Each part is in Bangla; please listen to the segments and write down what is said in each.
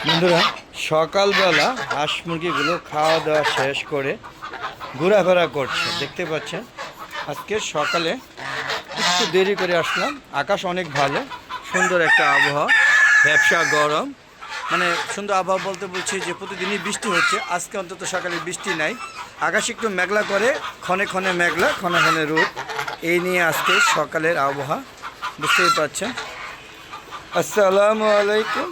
বন্ধুরা, সকালবেলা হাঁস মুরগিগুলো খাওয়া দাওয়া শেষ করে ঘোরাফেরা করছে, দেখতে পাচ্ছেন। আজকে সকালে একটু দেরি করে আসলাম। আকাশ অনেক ভালো, সুন্দর একটা আবহাওয়া, ব্যবসা গরম, মানে সুন্দর আবহাওয়া বলতে বলছি যে প্রতিদিনই বৃষ্টি হচ্ছে। আজকে অন্তত সকালে বৃষ্টি নাই, আকাশ একটু মেঘলা করে, ক্ষণে ক্ষণে মেঘলা, ক্ষণে ক্ষণে রোদ। এই নিয়ে আজকে সকালের আবহাওয়া, বুঝতেই পারছেন। আসসালামু আলাইকুম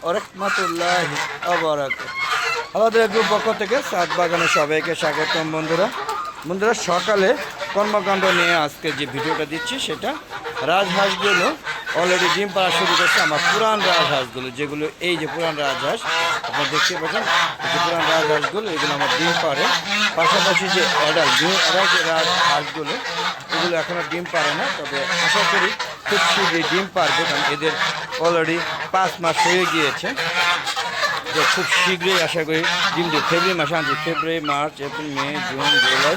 ওরহমাতুল্লাহি ওয়া বারাকাতুহু। আমাদের গ্রুপ পক্ষ থেকে সাত বাগানে সবাইকে স্বাগতম। বন্ধুরা, সকালে কর্মকাণ্ড নিয়ে আজকে যে ভিডিওটা দিচ্ছি সেটা রাজহাঁসগুলো অলরেডি ডিম পাড়া শুরু করছে। আমার পুরান রাজহাঁসগুলো, যেগুলো এই যে পুরান রাজহাঁস আপনারা দেখতে পাচ্ছেন, যে পুরান রাজহাঁসগুলো এগুলো আমার ডিম পাড়ে। পাশাপাশি যে অ্যাডাল্ট যে রাজহাঁসগুলো এগুলো এখনও ডিম পারে না, তবে আশা করি খুব শীঘ্রই ডিম পারবে, কারণ এদের অলরেডি 5 মাস হয়ে গিয়েছে। তো খুব শীঘ্রই আশা করি ডিম দিয়ে ফেব্রুয়ারি মাসে আনছি। ফেব্রুয়ারি, মার্চ, এপ্রিল, মে, জুন, জুলাই,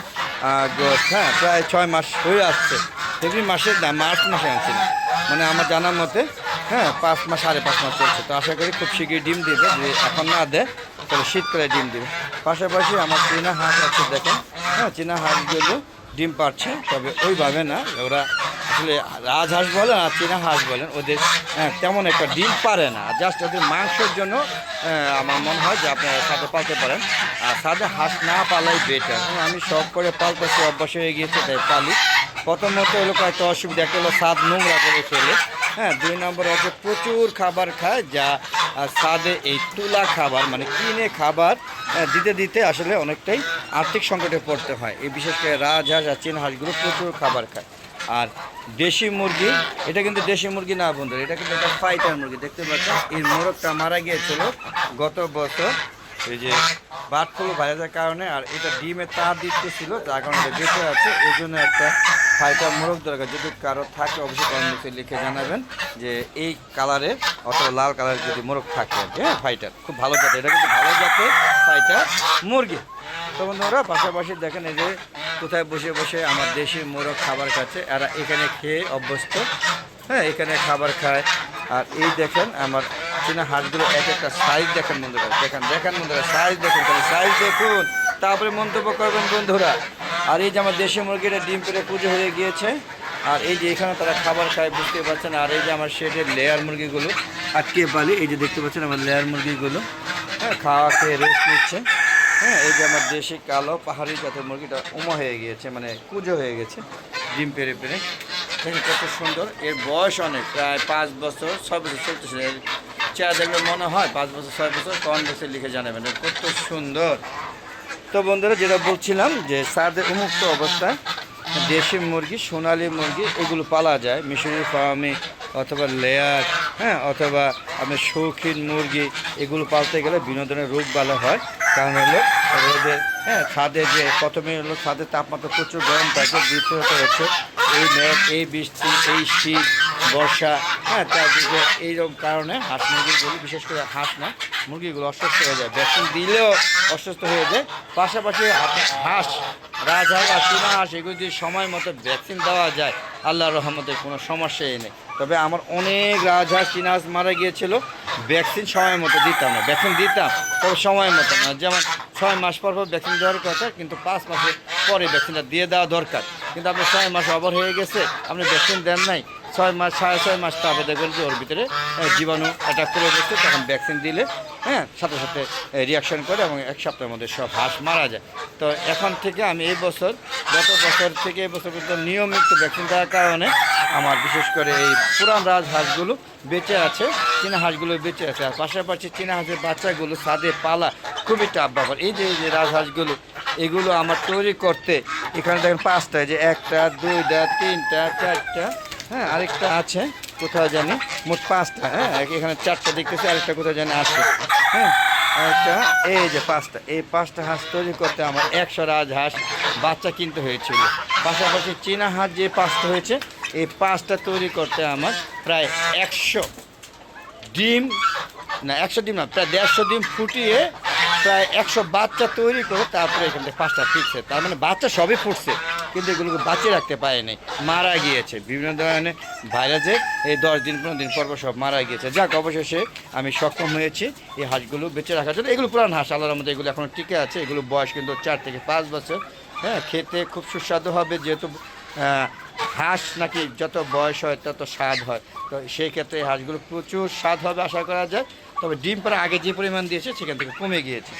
আগস্ট, হ্যাঁ প্রায় 6 মাস হয়ে আসছে। ফেব্রুয়ারি মাসে না, মার্চ মাসে আনছি, মানে আমার জানার মতে 5 মাস, 5.5 মাস চলছে। তো আশা করি খুব শীঘ্রই ডিম দেবে। যদি এখন না দেয় তাহলে শীতকালে ডিম দেবে। পাশাপাশি আমার চীনা হাঁস আছে, দেখেন, চীনা হাঁসগুলো ডিম পাচ্ছে, তবে ওইভাবে না। ওরা আসলে রাজহাঁস বলেন আর চীনা হাঁস বলেন, ওদের তেমন একটা ডিম পারে না। জাস্ট ওদের মাংসের জন্য আমার মনে হয় যে আপনারা সাথে পালতে পারেন। আর সাথে হাঁস না পালাই বেটার। আমি শখ করে পালতেছি, অভ্যাস হয়ে গিয়েছে, তাই পালি। প্রথমত হলো কয়েকটা অসুবিধা। একটা হলো স্বাদ নোংরা করে ফেলে, 2 নম্বর হচ্ছে প্রচুর খাবার খায়, যা স্বাদে এই তুলা খাবার মানে কিনে খাবার দিতে দিতে আসলে অনেকটাই আর্থিক সংকটে পড়তে হয়। এই বিশেষ করে রাজহাঁস আর চীনা হাঁসগুলো প্রচুর খাবার খায়। আর দেশি মুরগি, এটা কিন্তু দেশি মুরগি না বন্ধুরা, এটা কিন্তু একটা ফাইটার মুরগি। দেখতে পাচ্ছেন এর মোরগটা মারা গিয়েছিল গত বছর, এই যে বার্ড ফ্লু ভাইরাসের কারণে। আর এটা ডিমে তার দিতেছিল, যার কারণে এটা বেঁচে আছে। এই জন্য একটা ফাইটার মোরগ দরকার। যদি কারো থাকে অবশ্যই কমেন্টে লিখে জানাবেন যে এই কালারে অথবা লাল কালারের যদি মোরগ থাকে, ফাইটার খুব ভালো জাতের। এটা কিন্তু ভালো জাতের ফাইটার মুরগি। তো বন্ধুরা, পাশাপাশি দেখেন এই যে কোথায় বসে বসে আমার দেশি মোরগ খাবার খাচ্ছে। এরা এখানে খেয়ে অভ্যস্ত, এখানে খাবার খায়। আর এই দেখেন আমার চীনা হাঁসগুলো এক একটা সাইজ দেখেন বন্ধুরা, দেখেন বন্ধুরা, সাইজ দেখুন, তাহলে সাইজ দেখুন, তারপরে মন্তব্য করবেন বন্ধুরা। আর এই যে আমার দেশি মুরগিটা ডিম পেড়ে পুজো হয়ে গিয়েছে। আর এই যে এখানে তারা খাবার খায়, বুঝতে পারছেন। আর এই যে আমার শেডের লেয়ার মুরগিগুলো আটকে পালি, এই যে দেখতে পাচ্ছেন আমার লেয়ার মুরগিগুলো খাওয়া খেয়ে রেস্ট নিচ্ছে। এই যে আমার দেশি কালো পাহাড়ি জাতের মুরগিটা উমা হয়ে গিয়েছে, মানে কুঁজো হয়ে গেছে ডিম পেড়ে পেড়ে। দেখেন কত সুন্দর। এর বয়স অনেক, প্রায় 5 বছর 6 বছর চলতেছে। এর চেহারা দেখলে মনে হয় 5 বছর 6 বছর। কমেন্ট বছর লিখে জানাবেন কত সুন্দর। তো বন্ধুরা, যেটা বলছিলাম যে সাদের উন্মুক্ত অবস্থায় দেশি মুরগি, সোনালি মুরগি এগুলো পালা যায় মিশনারি ফার্মে, অথবা লেয়ার, অথবা আপনার শৌখিন মুরগি। এগুলো পালতে গেলে বিনোদনের রোগ ভালো হয়। কারণ হলো রোদের, ছাদে যে প্রথমে হলো ছাদের তাপমাত্রা প্রচুর গরম থাকে। দ্বিতীয়ত হচ্ছে এই মেঘ, এই বৃষ্টি, এই শীত, বর্ষা, চারদিকে এইরকম কারণে হাঁস মুরগিগুলো, বিশেষ করে হাঁস না মুরগিগুলো অসুস্থ হয়ে যায়। ভ্যাকসিন দিলেও অসুস্থ হয়ে যায়। পাশাপাশি হাঁস, রাজহাঁস আর চীনা হাঁস এগুলো যদি সময় মতো ভ্যাকসিন দেওয়া যায়, আল্লাহর রহমতে কোনো সমস্যাই নেই। তবে আমার অনেক রাজহাঁস, চীনা হাঁস মারা গিয়েছিল, ভ্যাকসিন সময় মতো দিতাম না। ভ্যাকসিন দিতাম, তবে সময় মতো না। যেমন 6 মাস পর ভ্যাকসিন দেওয়ার কথা, কিন্তু 5 মাসের পরে ভ্যাকসিনটা দিয়ে দেওয়া দরকার। কিন্তু আপনি 6 মাস ওভার হয়ে গেছে, আপনি ভ্যাকসিন দেন নাই, 6 মাস 6.5 মাস তারপরে দেখবেন যে ওর ভিতরে জীবাণু অ্যাটাক করে দিচ্ছে। তখন ভ্যাকসিন দিলে সাথে সাথে রিয়াকশন করে এবং 1 সপ্তাহের মধ্যে সব হাঁস মারা যায়। তো এখন থেকে আমি এই বছর, গত বছর থেকে এই বছর পর্যন্ত নিয়মিত ভ্যাকসিন দেওয়ার কারণে আমার বিশেষ করে এই পুরান রাজহাঁসগুলো বেঁচে আছে, চীনা হাঁসগুলো বেঁচে আছে। আর পাশাপাশি চীনা হাঁসের বাচ্চাগুলো ছাদে পালা খুবই টাফ ব্যাপার। এই যে রাজহাঁসগুলো, এগুলো আমার তৈরি করতে এখানে দেখেন 5টা, যে 1টা 2টা 3টা 4টা, আরেকটা আছে কোথাও জানি, মোট 5টা। এখানে 4টা দেখতেছি, আরেকটা কোথাও জানি আছে। আরেকটা, এই যে 5টা, এই 5টা হাঁস তৈরি করতে আমার 100 রাজহাঁস বাচ্চা কিনতে হয়েছিল। পাশাপাশি চীনা হাঁস যে 5টা হয়েছে, এই 5টা তৈরি করতে আমার প্রায় 100 ডিম না, 100 ডিম না, প্রায় 150 ডিম ফুটিয়ে প্রায় 100 বাচ্চা তৈরি করে তারপরে এখান থেকে 5টা ফিরছে। তার মানে বাচ্চা সবই ফুটছে, কিন্তু এগুলোকে বাঁচিয়ে রাখতে পারেনি, মারা গিয়েছে বিভিন্ন ধরনের ভাইরাসে। এই 10 দিন 15 দিন পর সব মারা গিয়েছে। যাক, অবশেষে আমি সক্ষম হয়েছি এই হাঁসগুলো বেঁচে রাখার জন্য। এগুলো পুরান হাঁস, আল্লাহর মধ্যে এগুলো এখনও টিকে আছে। এগুলো বয়স কিন্তু 4 থেকে 5 বছর। হ্যাঁ, খেতে খুব সুস্বাদু হবে, যেহেতু হাঁস নাকি যত বয়স হয় তত স্বাদ হয়। তো সেই ক্ষেত্রে এই হাঁসগুলো প্রচুর স্বাদ হবে আশা করা যায়। তবে ডিম পাড়া আগে যে পরিমাণ দিয়েছে সেখান থেকে কমে গিয়েছে।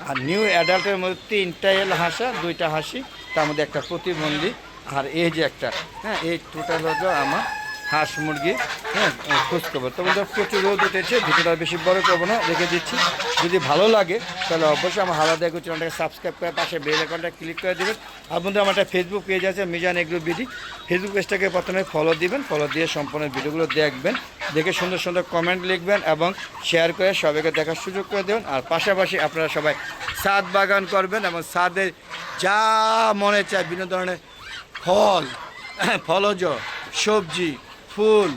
আর নিউ অ্যাডাল্টের মধ্যে 3টা হাঁসা, 2টা হাসি, তার মধ্যে একটা প্রতিবন্ধী, আর এই যে একটা। হ্যাঁ, এই টোটাল হলো আমার হাঁস মুরগি। হ্যাঁ, খোঁজ খবর। তো বন্ধুরা, প্রচুর রোদ উঠেছে, ভিডিওটা বেশি বড় করবো না, রেখে দিচ্ছি। যদি ভালো লাগে তাহলে অবশ্যই আমার হালাদা এগ্রো চ্যানেলটাকে সাবস্ক্রাইব করে পাশে বেল আইকনটা ক্লিক করে দেবেন। আর বন্ধুরা, আমার একটা ফেসবুক পেজ আছে, মিজান এগ্রো বিডি। ফেসবুক পেজটাকে প্রথমে ফলো দিবেন, ফলো দিয়ে সম্পূর্ণ ভিডিওগুলো দেখবেন, দেখে সুন্দর সুন্দর কমেন্ট লিখবেন এবং শেয়ার করে সবাইকে দেখার সুযোগ করে দেবেন। আর পাশাপাশি আপনারা সবাই ছাদ বাগান করবেন এবং ছাদে যা মনে চায় বিভিন্ন ধরনের ফল, ফলজ সবজি, ফুল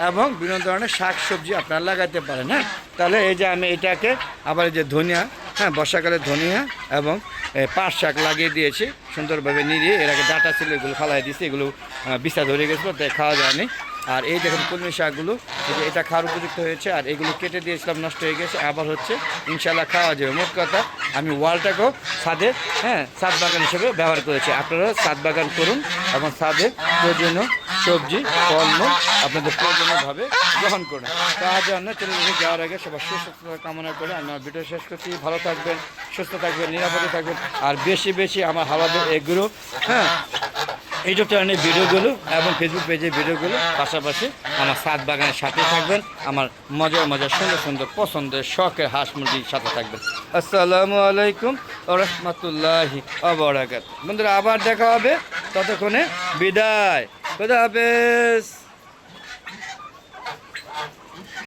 এবং বিভিন্ন ধরনের শাক সবজি আপনারা লাগাতে পারেন। হ্যাঁ, তাহলে এই যে আমি এটাকে আবার এই যে ধনিয়া, হ্যাঁ বর্ষাকালে ধনিয়া এবং পাট শাক লাগিয়ে দিয়েছি সুন্দরভাবে নিয়ে। এর আগে ডাটা ছিল, এগুলো ফালাই দিয়েছি, এগুলো বিছা ধরে গেছিলো, তাই খাওয়া যায়নি। আর এই দেখুন কলমি শাকগুলো, এটা খাওয়ার উপযুক্ত হয়েছে। আর এগুলো কেটে দিয়েছিলাম, নষ্ট হয়ে গেছে, আবার হচ্ছে ইনশাল্লাহ খাওয়া যাবে। মোট কথা, আমি ওয়ালটাকেও ছাদে, হ্যাঁ, ছাদ বাগান হিসেবে ব্যবহার করেছি। আপনারাও ছাদ বাগান করুন এবং ছাদে প্রয়োজনীয় সবজি ফলমূল আপনাদের প্রয়োজনীয়ভাবে গ্রহণ করুন। তার জন্য চ্যানেলে যাওয়ার আগে সবার সুস্থতা কামনা করে আমি আমার ভিডিও শেষ করছি। ভালো থাকবেন, সুস্থ থাকবেন, নিরাপদে থাকবেন। আর বেশি বেশি আমার হালাদা এগুলো, হ্যাঁ, ইউটিউব চ্যানেলের ভিডিওগুলো এবং ফেসবুক পেজের ভিডিওগুলো, পাশাপাশি আমার ছাদ বাগানের সাথে থাকবেন। আমার মজার মজার সুন্দর সুন্দর পছন্দের শখের হাঁস মুরগির সাথে থাকবেন। আসসালামু আলাইকুম ওয়া রাহমাতুল্লাহি ওয়া বারাকাতুহু। বন্ধুরা, আবার দেখা হবে, ততক্ষণে বিদায়, খোদা হাফেজ।